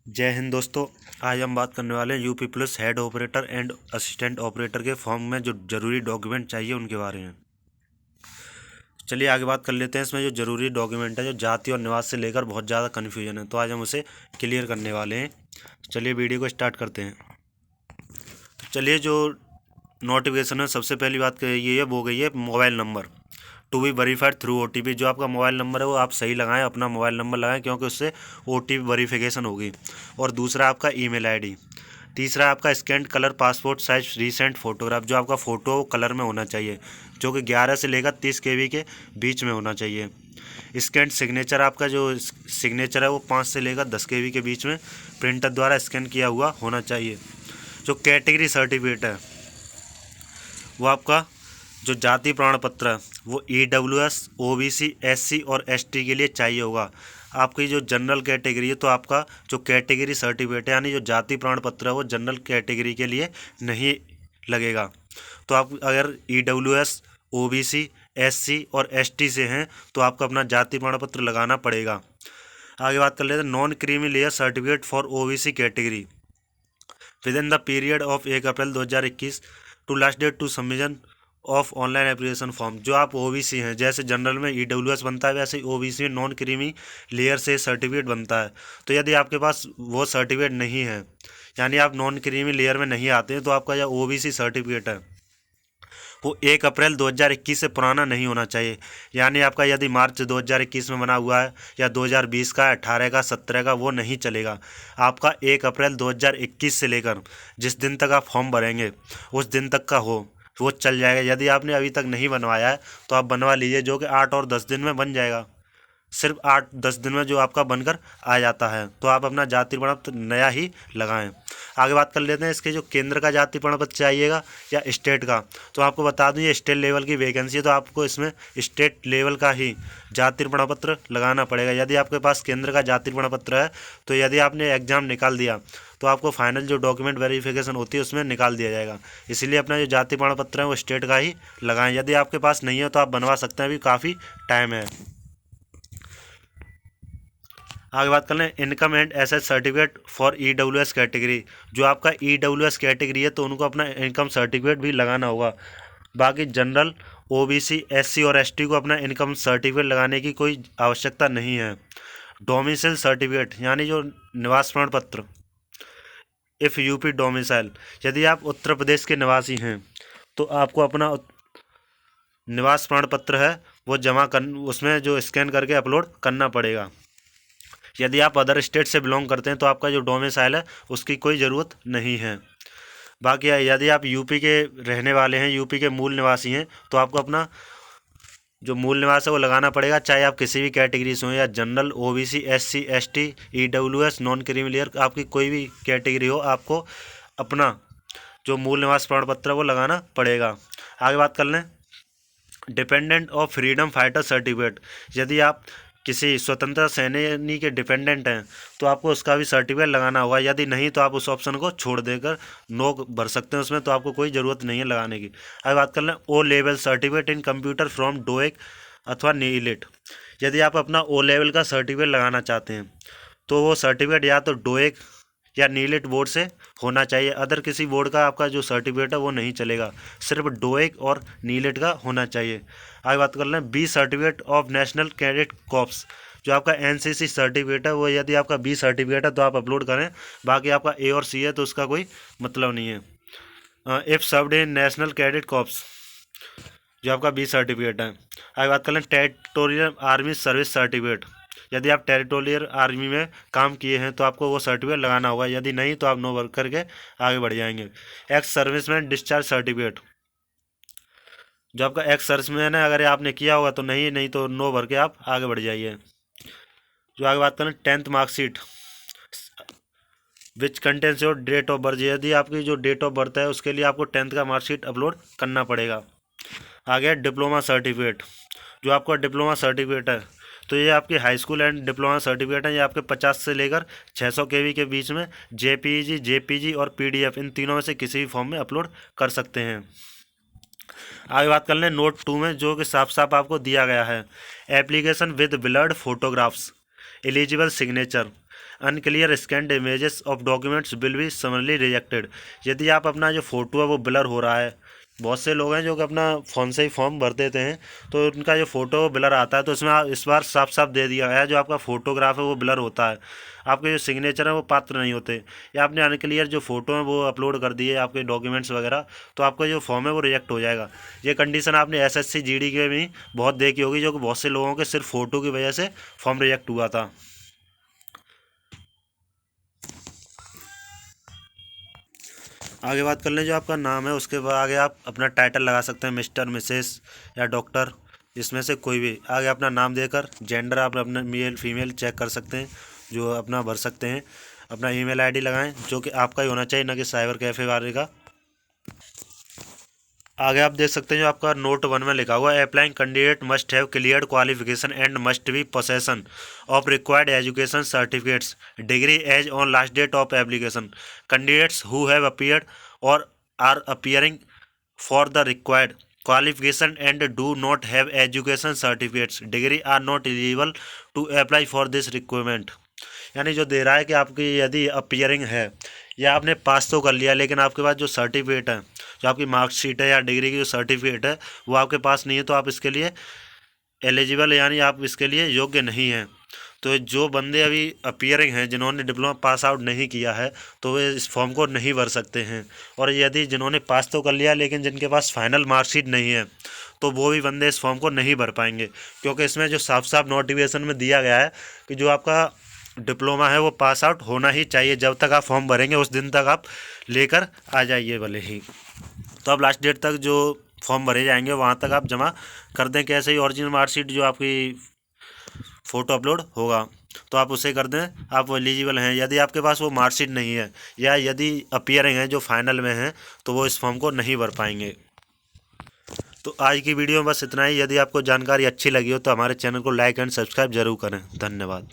जय हिंद दोस्तों। आज हम बात करने वाले हैं UP plus head operator and assistant operator के फॉर्म में जो ज़रूरी डॉक्यूमेंट चाहिए उनके बारे में। चलिए आगे बात कर लेते हैं। इसमें जो ज़रूरी डॉक्यूमेंट है, जो जाति और निवास से लेकर बहुत ज़्यादा कन्फ्यूजन है, तो आज हम उसे क्लियर करने वाले हैं। चलिए वीडियो को स्टार्ट करते हैं। तो चलिए, जो नोटिफिकेशन है, सबसे पहली बात ये है, वो गई है mobile number to be verified through OTP। जो आपका मोबाइल नंबर है वो आप सही लगाएं, अपना मोबाइल नंबर लगाएं, क्योंकि उससे OTP वेरिफिकेशन होगी। और दूसरा आपका ईमेल ID। तीसरा आपका scan colour passport size recent photograph. जो आपका फ़ोटो कलर में होना चाहिए, जो कि 11 से लेकर 30 KB के बीच में होना चाहिए। स्कैन सिग्नेचर, आपका जो सिग्नेचर है वो 5 से लेकर 10 KB के बीच में प्रिंटर द्वारा स्कैन किया हुआ होना चाहिए। जो कैटेगरी सर्टिफिकेट है, वो आपका जो जाति प्रमाण पत्र है वो EWS OBC SC और ST के लिए चाहिए होगा। आपकी जो जनरल कैटेगरी है, तो आपका जो कैटेगरी सर्टिफिकेट है, यानी जो जाति प्रमाण पत्र है, वो जनरल कैटेगरी के लिए नहीं लगेगा। तो आप अगर EWS OBC SC और ST से हैं तो आपको अपना जाति प्रमाण पत्र लगाना पड़ेगा। आगे बात कर लेते हैं non creamy layer certificate for OBC category within the period of 1 April 2021 to last date to submission of online application form. जो आप OBC हैं, जैसे जनरल में EWS बनता है, वैसे ही OBC में नॉन क्रीमी लेयर से सर्टिफिकेट बनता है। तो यदि आपके पास वो सर्टिफिकेट नहीं है, यानी आप नॉन क्रीमी लेयर में नहीं आते हैं, तो आपका जो OBC सर्टिफिकेट है वो 1 अप्रैल 2021 से पुराना नहीं होना चाहिए। यानी आपका यदि मार्च 2021 में बना हुआ है, या 2020 का, 18 का, 17 का, वो नहीं चलेगा। आपका 1 अप्रैल 2021 से लेकर जिस दिन तक आप फॉर्म भरेंगे उस दिन तक का हो, वो चल जाएगा। यदि आपने अभी तक नहीं बनवाया है तो आप बनवा लीजिए, जो कि 8 और 10 दिन में बन जाएगा। सिर्फ 8-10 दिन में जो आपका बनकर आ जाता है। तो आप अपना जाति प्रमाण पत्र नया ही लगाएं। आगे बात कर लेते हैं इसके जो केंद्र का जाति प्रमाण पत्र चाहिएगा या स्टेट का। तो आपको बता दूं, ये स्टेट लेवल की वैकेंसी है, तो आपको इसमें स्टेट लेवल का ही जाति प्रमाण पत्र लगाना पड़ेगा। यदि आपके पास केंद्र का जाति प्रमाण पत्र है, तो यदि आपने एग्जाम निकाल दिया तो आपको फाइनल जो डॉक्यूमेंट वेरिफिकेशन होती है उसमें निकाल दिया जाएगा। इसीलिए अपना जो जाति प्रमाण पत्र है वो स्टेट का ही लगाएं। यदि आपके पास नहीं है तो आप बनवा सकते हैं, अभी काफ़ी टाइम है। आगे बात कर लें income and asset certificate for EWS category. जो आपका EWS कैटेगरी है तो उनको अपना इनकम सर्टिफिकेट भी लगाना होगा। बाकी जनरल OBC SC और ST को अपना इनकम सर्टिफिकेट लगाने की कोई आवश्यकता नहीं है। डोमिसाइल सर्टिफिकेट, यानी जो निवास प्रमाण पत्र, इफ़ UP डोमिसाइल, यदि आप उत्तर प्रदेश के निवासी हैं तो आपको अपना निवास प्रमाण पत्र है वो जमा कर, उसमें जो स्कैन करके अपलोड करना पड़ेगा। यदि आप अदर स्टेट से बिलोंग करते हैं तो आपका जो डोमिसाइल है उसकी कोई ज़रूरत नहीं है। बाकी यदि आप यूपी के रहने वाले हैं, यूपी के मूल निवासी हैं, तो आपको अपना जो मूल निवास है वो लगाना पड़ेगा, चाहे आप किसी भी कैटेगरी से हो, या general OBC SC ST EWS non creamy layer, आपकी कोई भी कैटेगरी हो, आपको अपना जो मूल निवास प्रमाण पत्र है वो लगाना पड़ेगा। आगे बात कर लें dependent of freedom fighter certificate. यदि आप किसी स्वतंत्रता सेनानी के डिपेंडेंट हैं तो आपको उसका भी सर्टिफिकेट लगाना होगा। यदि नहीं तो आप उस ऑप्शन को छोड़ देकर नो भर सकते हैं उसमें, तो आपको कोई ज़रूरत नहीं है लगाने की। आगे बात कर लें O level certificate in computer from डोएक अथवा नीलेट। यदि आप अपना O लेवल का सर्टिफिकेट लगाना चाहते हैं तो वो सर्टिफिकेट या तो डोएक या नीलेट बोर्ड से होना चाहिए। अदर किसी बोर्ड का आपका जो सर्टिफिकेट है वो नहीं चलेगा, सिर्फ डोएक और नीलेट का होना चाहिए। आगे बात कर लें B certificate of national cadet corps. जो आपका NCC सर्टिफिकेट है वो, यदि आपका B सर्टिफिकेट है तो आप अपलोड करें। बाकी आपका A और C है तो उसका कोई मतलब नहीं है। If served in national cadet corps, जो आपका B सर्टिफिकेट है। आगे बात कर लें टेरिटोरियल आर्मी सर्विस सर्टिफिकेट। यदि आप टेरिटोरियल आर्मी में काम किए हैं तो आपको वो सर्टिफिकेट लगाना होगा। यदि नहीं तो आप नो वर्क करके आगे बढ़ जाएंगे। Ex serviceman discharge certificate. जो आपका एक्स सर्विसमैन है, अगर आपने किया होगा तो नहीं तो नो भर के आप आगे बढ़ जाइए। जो आगे बात करें 10th marksheet which contains your date of birth. यदि आपकी जो डेट ऑफ बर्थ है उसके लिए आपको 10th का मार्कशीट अपलोड करना पड़ेगा। आगे डिप्लोमा सर्टिफिकेट। जो आपका डिप्लोमा सर्टिफिकेट है तो ये आपकी high school and diploma certificate है। ये आपके 50 से लेकर 600 KB के बीच में JPG और PDF, इन तीनों में से किसी भी फॉर्म में अपलोड कर सकते हैं। आगे बात कर लें नोट 2 में, जो कि साफ साफ आपको दिया गया है application with blurred photographs eligible signature unclear scanned images of documents will be समरली rejected. यदि आप अपना जो फ़ोटो है वो ब्लर हो रहा है, बहुत से लोग हैं जो कि अपना फ़ोन से ही फॉर्म भर देते हैं तो उनका जो फ़ोटो ब्लर आता है, तो इसमें इस बार साफ साफ दे दिया गया है जो आपका फ़ोटोग्राफ है वो ब्लर होता है, आपके जो सिग्नेचर है वो पात्र नहीं होते, या आपने अनक्लियर जो फ़ोटो है वो अपलोड कर दिए आपके डॉक्यूमेंट्स वगैरह, तो आपका जो फॉर्म है वो रिजेक्ट हो जाएगा। ये कंडीशन आपने एसएससी जीडी के भी बहुत देखी होगी, जो कि बहुत से लोगों के सिर्फ फ़ोटो की वजह से फॉर्म रिजेक्ट हुआ था। आगे बात कर लें, जो आपका नाम है उसके बाद आगे आप अपना टाइटल लगा सकते हैं, मिस्टर, मिसेस या डॉक्टर, इसमें से कोई भी। आगे अपना नाम देकर जेंडर आप अपना मेल फीमेल चेक कर सकते हैं, जो अपना भर सकते हैं। अपना ईमेल आईडी लगाएं जो कि आपका ही होना चाहिए, ना कि साइबर कैफ़े वाले का। आगे आप देख सकते हैं जो आपका नोट 1 में लिखा हुआ है, applying candidate must have cleared qualification and must be possession of required education certificates degree as on last date of application. Candidates who have appeared और are appearing for the required qualification and do not have education certificates degree are not eligible to apply for this requirement। यानी जो दे रहा है कि आपकी यदि appearing है या आपने पास तो कर लिया, लेकिन आपके पास जो सर्टिफिकेट है, जो आपकी मार्कशीट है या डिग्री की जो सर्टिफिकेट है वो आपके पास नहीं है, तो आप इसके लिए एलिजिबल यानी आप इसके लिए योग्य नहीं हैं। तो जो बंदे अभी अपीयरिंग हैं, जिन्होंने डिप्लोमा पास आउट नहीं किया है, तो वे इस फॉर्म को नहीं भर सकते हैं। और यदि जिन्होंने पास तो कर लिया लेकिन जिनके पास फाइनल मार्कशीट नहीं है, तो वो भी बंदे इस फॉर्म को नहीं भर पाएंगे, क्योंकि इसमें जो साफ साफ नोटिफिकेशन में दिया गया है कि जो आपका डिप्लोमा है वो पास आउट होना ही चाहिए। जब तक आप फॉर्म भरेंगे उस दिन तक आप लेकर आ जाइए भले ही। तो अब लास्ट डेट तक जो फॉर्म भरे जाएंगे वहाँ तक आप जमा कर दें। कैसे ही ओरिजिनल मार्कशीट जो आपकी फ़ोटो अपलोड होगा तो आप उसे कर दें, आप वो एलिजिबल हैं। यदि आपके पास वो मार्कशीट नहीं है या यदि अपीयरिंग है जो फाइनल में है, तो वो इस फॉर्म को नहीं भर पाएंगे। तो आज की वीडियो में बस इतना ही। यदि आपको जानकारी अच्छी लगी हो तो हमारे चैनल को लाइक एंड सब्सक्राइब जरूर करें। धन्यवाद।